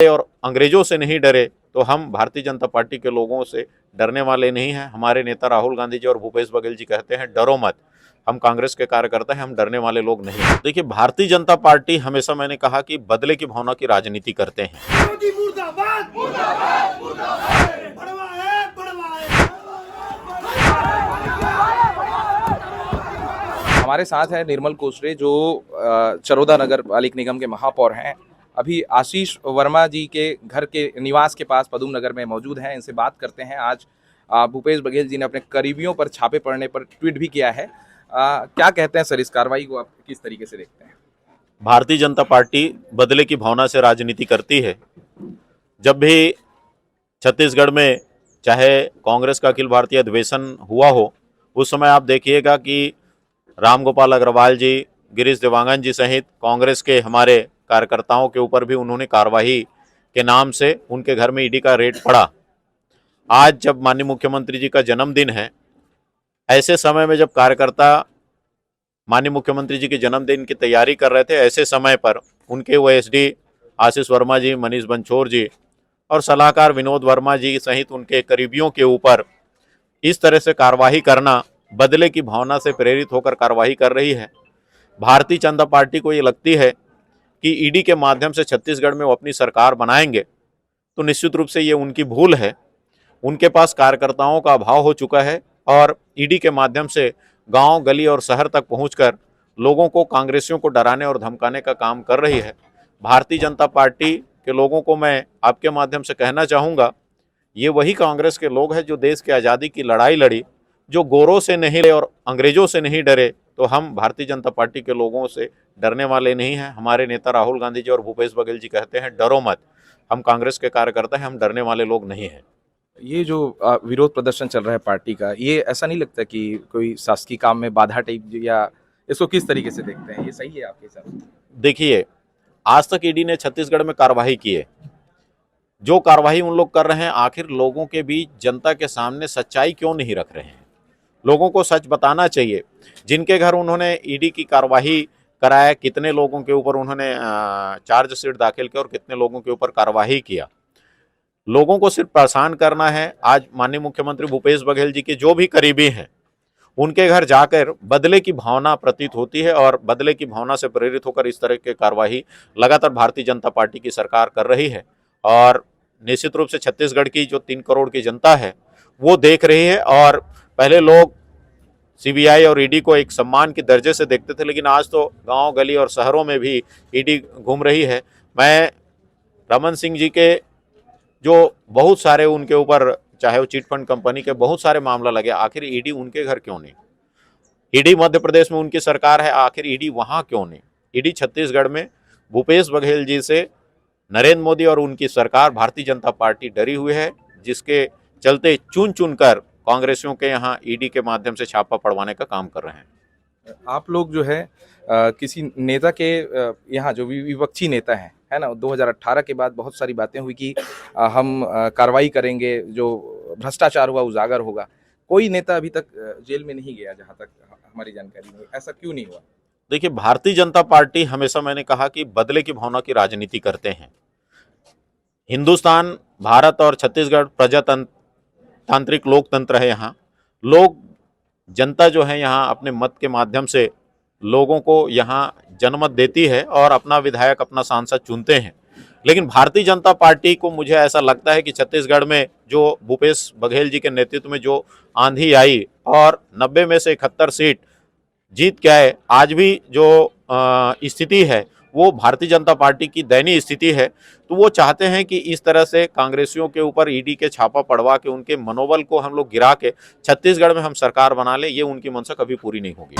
और अंग्रेजों से नहीं डरे तो हम भारतीय जनता पार्टी के लोगों से डरने वाले नहीं हैं। हमारे नेता राहुल गांधी जी और भूपेश बघेल जी कहते हैं डरो मत, हम कांग्रेस के कार्यकर्ता हैं, हम डरने वाले लोग नहीं हैं। देखिए, भारतीय जनता पार्टी हमेशा, मैंने कहा कि बदले की भावना की राजनीति करते हैं। मुर्दाबाद, मुर्दाबाद, मुर्दाबाद, बड़वा है, बड़वा है। हमारे साथ है निर्मल कोसरे जो चरोदा नगर पालिक निगम के महापौर हैं। अभी आशीष वर्मा जी के घर के निवास के पास पदुम नगर में मौजूद हैं। इनसे बात करते हैं। आज भूपेश बघेल जी ने अपने करीबियों पर छापे पड़ने पर ट्वीट भी किया है। क्या कहते हैं सर, इस कार्रवाई को आप किस तरीके से देखते हैं? भारतीय जनता पार्टी बदले की भावना से राजनीति करती है। जब भी छत्तीसगढ़ में चाहे कांग्रेस का अखिल भारतीय अधिवेशन हुआ हो, उस समय आप देखिएगा कि रामगोपाल अग्रवाल जी, गिरीश देवांगन जी सहित कांग्रेस के हमारे कार्यकर्ताओं के ऊपर भी उन्होंने कार्रवाई के नाम से उनके घर में ईडी का रेड पड़ा। आज जब माननीय मुख्यमंत्री जी का जन्मदिन है, ऐसे समय में जब कार्यकर्ता माननीय मुख्यमंत्री जी के जन्मदिन की तैयारी कर रहे थे, ऐसे समय पर उनके ओएसडी आशीष वर्मा जी, मनीष बंछोर जी और सलाहकार विनोद वर्मा जी सहित उनके करीबियों के ऊपर इस तरह से कार्रवाई करना बदले की भावना से प्रेरित होकर कार्रवाई कर रही है। भारतीय जनता पार्टी को ये लगती है कि ईडी के माध्यम से छत्तीसगढ़ में वो अपनी सरकार बनाएंगे, तो निश्चित रूप से ये उनकी भूल है। उनके पास कार्यकर्ताओं का अभाव हो चुका है और ईडी के माध्यम से गांव, गली और शहर तक पहुंचकर लोगों को, कांग्रेसियों को डराने और धमकाने का काम कर रही है। भारतीय जनता पार्टी के लोगों को मैं आपके माध्यम से कहना चाहूँगा, ये वही कांग्रेस के लोग हैं जो देश की आज़ादी की लड़ाई लड़ी, जो गोरों से नहीं डरे और अंग्रेजों से नहीं डरे, तो हम भारतीय जनता पार्टी के लोगों से डरने वाले नहीं हैं। हमारे नेता राहुल गांधी जी और भूपेश बघेल जी कहते हैं डरो मत, हम कांग्रेस के कार्यकर्ता हैं, हम डरने वाले लोग नहीं हैं। ये जो विरोध प्रदर्शन चल रहा है पार्टी का, ये ऐसा नहीं लगता कि कोई शासकीय काम में बाधा टाइप, या इसको किस तरीके से देखते हैं? ये सही है आपके हिसाब से? देखिए, आज तक ईडी ने छत्तीसगढ़ में कार्रवाई की है। जो कार्रवाई उन लोग कर रहे हैं, आखिर लोगों के बीच, जनता के सामने सच्चाई क्यों नहीं रख रहे हैं? लोगों को सच बताना चाहिए। जिनके घर उन्होंने ईडी की कार्रवाई कराया, कितने लोगों के ऊपर उन्होंने चार्जशीट दाखिल किया और कितने लोगों के ऊपर कार्रवाई किया। लोगों को सिर्फ परेशान करना है। आज माननीय मुख्यमंत्री भूपेश बघेल जी के जो भी करीबी हैं, उनके घर जाकर बदले की भावना प्रतीत होती है और बदले की भावना से प्रेरित होकर इस तरह की कार्रवाई लगातार भारतीय जनता पार्टी की सरकार कर रही है। और निश्चित रूप से छत्तीसगढ़ की जो 3 करोड़ की जनता है, वो देख रही है। और पहले लोग सीबीआई और ईडी को एक सम्मान के दर्जे से देखते थे, लेकिन आज तो गांव, गली और शहरों में भी ईडी घूम रही है। मैं रमन सिंह जी के जो बहुत सारे उनके ऊपर, चाहे वो चिट फंड कंपनी के बहुत सारे मामला लगे, आखिर ईडी उनके घर क्यों नहीं? ईडी मध्य प्रदेश में उनकी सरकार है, आखिर ईडी वहां क्यों नहीं? ईडी छत्तीसगढ़ में भूपेश बघेल जी से नरेंद्र मोदी और उनकी सरकार, भारतीय जनता पार्टी डरी हुई है, जिसके चलते चुन चुन कर कांग्रेसियों के यहाँ ईडी के माध्यम से छापा पड़वाने का काम कर रहे हैं। आप लोग जो है किसी नेता के यहाँ जो विपक्षी नेता है ना, 2018 के बाद बहुत सारी बातें हुई कि हम कार्रवाई करेंगे, जो भ्रष्टाचार हुआ उजागर होगा। कोई नेता अभी तक जेल में नहीं गया जहाँ तक हमारी जानकारी में। ऐसा क्यों नहीं हुआ? देखिए, भारतीय जनता पार्टी हमेशा, मैंने कहा कि बदले की भावना की राजनीति करते हैं। हिंदुस्तान, भारत और छत्तीसगढ़ प्रजातांत्रिक लोकतंत्र है। यहाँ लोग, जनता जो है यहाँ अपने मत के माध्यम से लोगों को यहाँ जनमत देती है और अपना विधायक, अपना सांसद चुनते हैं। लेकिन भारतीय जनता पार्टी को, मुझे ऐसा लगता है कि छत्तीसगढ़ में जो भूपेश बघेल जी के नेतृत्व में जो आंधी आई और 90 में से 71 सीट जीत के आए, आज भी जो स्थिति है वो भारतीय जनता पार्टी की दयनीय स्थिति है। तो वो चाहते हैं कि इस तरह से कांग्रेसियों के ऊपर ईडी के छापा पड़वा के उनके मनोबल को हम लोग गिरा के छत्तीसगढ़ में हम सरकार बना ले, ये उनकी मंशा कभी पूरी नहीं होगी।